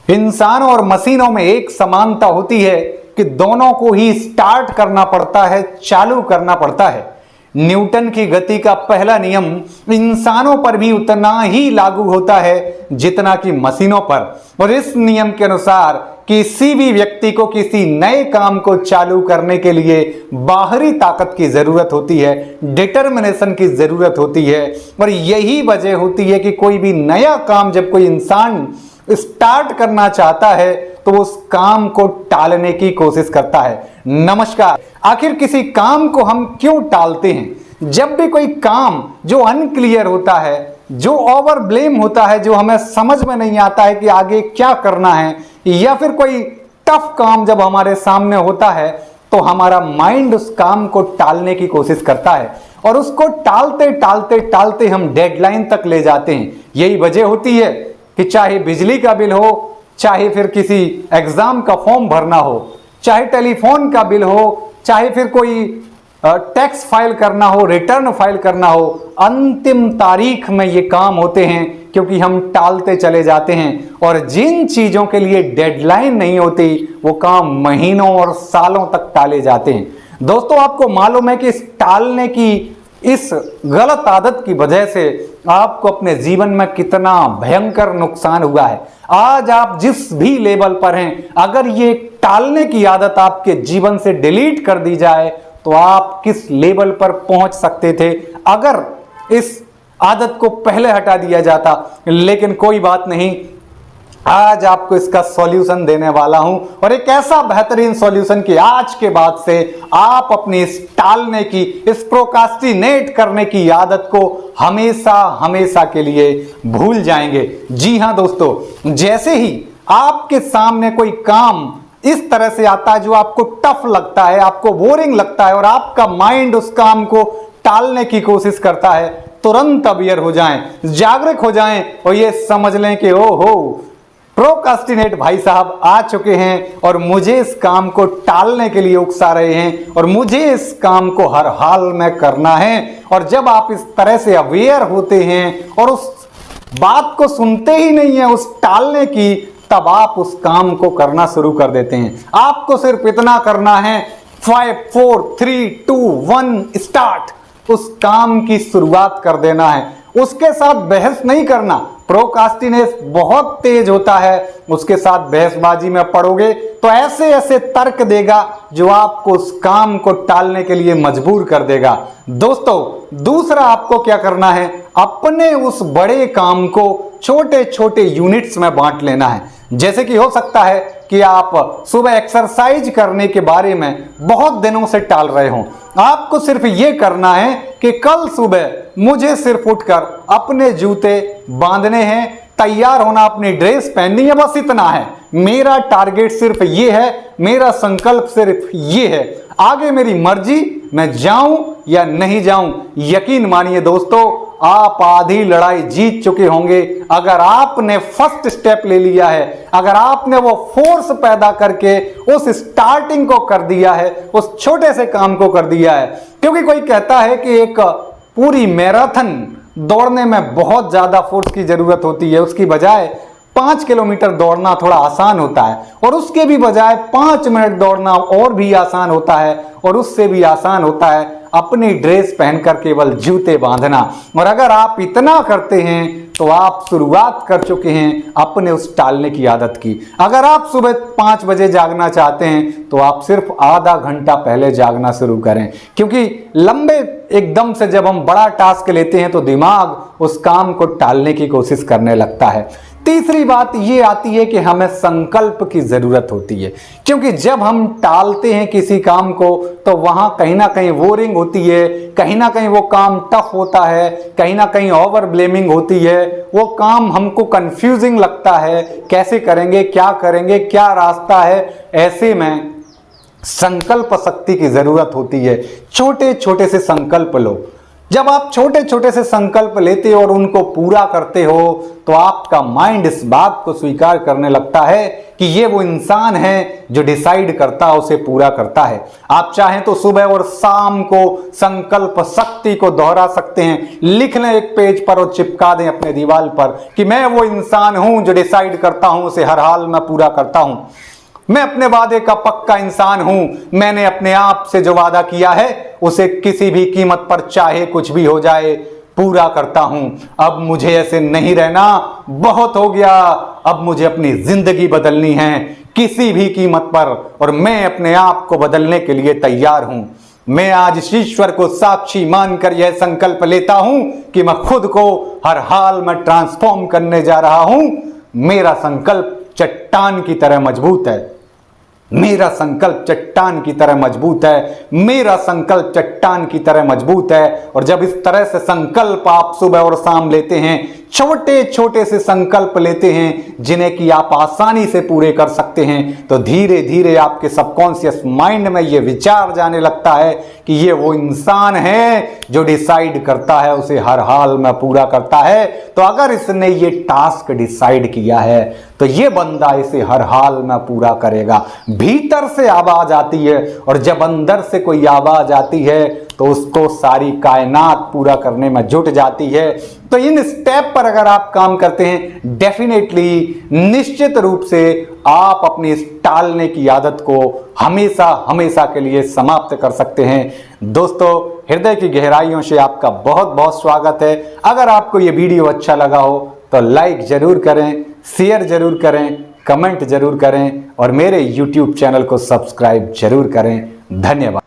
इंसान और मशीनों में एक समानता होती है कि दोनों को ही स्टार्ट करना पड़ता है, चालू करना पड़ता है। न्यूटन की गति का पहला नियम इंसानों पर भी उतना ही लागू होता है जितना कि मशीनों पर। और इस नियम के अनुसार किसी भी व्यक्ति को किसी नए काम को चालू करने के लिए बाहरी ताकत की जरूरत होती है, डिटर्मिनेशन की जरूरत होती है। और यही वजह होती है कि कोई भी नया काम जब कोई इंसान स्टार्ट करना चाहता है तो उस काम को टालने की कोशिश करता है। नमस्कार। आखिर किसी काम को हम क्यों टालते हैं? जब भी कोई काम जो अनक्लियर होता है, जो ओवर ब्लेम होता है, जो हमें समझ में नहीं आता है कि आगे क्या करना है, या फिर कोई टफ काम जब हमारे सामने होता है तो हमारा माइंड उस काम को टालने की कोशिश करता है और उसको टालते टालते टालते हम डेडलाइन तक ले जाते हैं। यही वजह होती है कि चाहे बिजली का बिल हो, चाहे फिर किसी एग्जाम का फॉर्म भरना हो, चाहे टेलीफोन का बिल हो, चाहे फिर कोई टैक्स फाइल करना हो, रिटर्न फाइल करना हो, अंतिम तारीख में ये काम होते हैं क्योंकि हम टालते चले जाते हैं। और जिन चीजों के लिए डेडलाइन नहीं होती वो काम महीनों और सालों तक टाले जाते हैं। दोस्तों, आपको मालूम है कि इस टालने की इस गलत आदत की वजह से आपको अपने जीवन में कितना भयंकर नुकसान हुआ है। आज आप जिस भी लेवल पर हैं, अगर ये टालने की आदत आपके जीवन से डिलीट कर दी जाए तो आप किस लेवल पर पहुंच सकते थे अगर इस आदत को पहले हटा दिया जाता। लेकिन कोई बात नहीं, आज आपको इसका सॉल्यूशन देने वाला हूं, और एक ऐसा बेहतरीन सॉल्यूशन कि आज के बाद से आप अपनी इस टालने की, इस प्रोकास्टिनेट करने की आदत को हमेशा हमेशा के लिए भूल जाएंगे। जी हां दोस्तों, जैसे ही आपके सामने कोई काम इस तरह से आता है जो आपको टफ लगता है, आपको बोरिंग लगता है और आपका माइंड उस काम को टालने की कोशिश करता है, तुरंत अवेयर हो जाएं, जागरूक हो जाएं और ये समझ लें कि ओहो, प्रोकास्टिनेट भाई साहब आ चुके हैं और मुझे इस काम को टालने के लिए उकसा रहे हैं और मुझे इस काम को हर हाल में करना है। और जब आप इस तरह से अवेयर होते हैं और उस बात को सुनते ही नहीं है उस टालने की, तब आप उस काम को करना शुरू कर देते हैं। आपको सिर्फ इतना करना है, 5 4 3 2 1 स्टार्ट। उस काम की शुरुआत कर देना है, उसके साथ बहस नहीं करना। प्रोकास्टिनेट बहुत तेज होता है, उसके साथ बहसबाजी में पड़ोगे तो ऐसे ऐसे तर्क देगा जो आपको उस काम को टालने के लिए मजबूर कर देगा। दोस्तों, दूसरा आपको क्या करना है, अपने उस बड़े काम को छोटे छोटे यूनिट्स में बांट लेना है। जैसे कि हो सकता है कि आप सुबह एक्सरसाइज करने के बारे में बहुत दिनों से टाल रहे हो। आपको सिर्फ ये करना है कि कल सुबह मुझे सिर्फ उठकर अपने जूते बांधने हैं, तैयार होना, अपनी ड्रेस पहननी है, बस इतना है। मेरा टारगेट सिर्फ ये है, मेरा संकल्प सिर्फ ये है। आगे मेरी मर्जी, मैं जाऊं या नहीं जाऊं। यकीन मानिए दोस्तों, आप आधी लड़ाई जीत चुके होंगे अगर आपने फर्स्ट स्टेप ले लिया है, अगर आपने वो फोर्स पैदा करके उस स्टार्टिंग को कर दिया है, उस छोटे से काम को कर दिया है। क्योंकि कोई कहता है कि एक पूरी मैराथन दौड़ने में बहुत ज्यादा फोर्स की जरूरत होती है, उसकी बजाय 5 किलोमीटर दौड़ना थोड़ा आसान होता है, और उसके भी बजाय 5 मिनट दौड़ना और भी आसान होता है, और उससे भी आसान होता है अपनी ड्रेस पहनकर केवल जूते बांधना। और अगर आप इतना करते हैं तो आप शुरुआत कर चुके हैं अपने उस टालने की आदत की। अगर आप सुबह 5 बजे जागना चाहते हैं तो आप सिर्फ आधा घंटा पहले जागना शुरू करें, क्योंकि लंबे एकदम से जब हम बड़ा टास्क लेते हैं तो दिमाग उस काम को टालने की कोशिश करने लगता है। तीसरी बात ये आती है कि हमें संकल्प की जरूरत होती है, क्योंकि जब हम टालते हैं किसी काम को तो वहां कहीं ना कहीं बोरिंग होती है, कहीं ना कहीं वो काम टफ होता है, कहीं ना कहीं ओवर ब्लेमिंग होती है, वो काम हमको कंफ्यूजिंग लगता है, कैसे करेंगे, क्या रास्ता है। ऐसे में संकल्प शक्ति की जरूरत होती है। छोटे छोटे से संकल्प लो। जब आप छोटे छोटे से संकल्प लेते हो और उनको पूरा करते हो तो आपका माइंड इस बात को स्वीकार करने लगता है कि ये वो इंसान है जो डिसाइड करता है, उसे पूरा करता है। आप चाहें तो सुबह और शाम को संकल्प शक्ति को दोहरा सकते हैं, लिख लें एक पेज पर और चिपका दें अपने दीवार पर कि मैं वो इंसान हूं जो डिसाइड करता हूं, उसे हर हाल में पूरा करता हूं। मैं अपने वादे का पक्का इंसान हूं। मैंने अपने आप से जो वादा किया है उसे किसी भी कीमत पर चाहे कुछ भी हो जाए पूरा करता हूं। अब मुझे ऐसे नहीं रहना, बहुत हो गया। अब मुझे अपनी जिंदगी बदलनी है किसी भी कीमत पर, और मैं अपने आप को बदलने के लिए तैयार हूं। मैं आज इस ईश्वर को साक्षी मानकर यह संकल्प लेता हूं कि मैं खुद को हर हाल में ट्रांसफॉर्म करने जा रहा हूं। मेरा संकल्प चट्टान की तरह मजबूत है। मेरा संकल्प चट्टान की तरह मजबूत है। मेरा संकल्प चट्टान की तरह मजबूत है। और जब इस तरह से संकल्प आप सुबह और शाम लेते हैं, छोटे छोटे से संकल्प लेते हैं जिन्हें कि आप आसानी से पूरे कर सकते हैं, तो धीरे धीरे आपके सबकॉन्शियस माइंड में यह विचार जाने लगता है कि ये वो इंसान है जो डिसाइड करता है, उसे हर हाल में पूरा करता है। तो अगर इसने ये टास्क डिसाइड किया है तो ये बंदा इसे हर हाल में पूरा करेगा। भीतर से आवाज आती है, और जब अंदर से कोई आवाज आती है तो उसको सारी कायनात पूरा करने में जुट जाती है। तो इन स्टेप पर अगर आप काम करते हैं, डेफिनेटली निश्चित रूप से आप अपनी इस टालने की आदत को हमेशा हमेशा के लिए समाप्त कर सकते हैं। दोस्तों, हृदय की गहराइयों से आपका बहुत बहुत स्वागत है। अगर आपको ये वीडियो अच्छा लगा हो तो लाइक जरूर करें, शेयर जरूर करें, कमेंट जरूर करें और मेरे YouTube चैनल को सब्सक्राइब जरूर करें। धन्यवाद।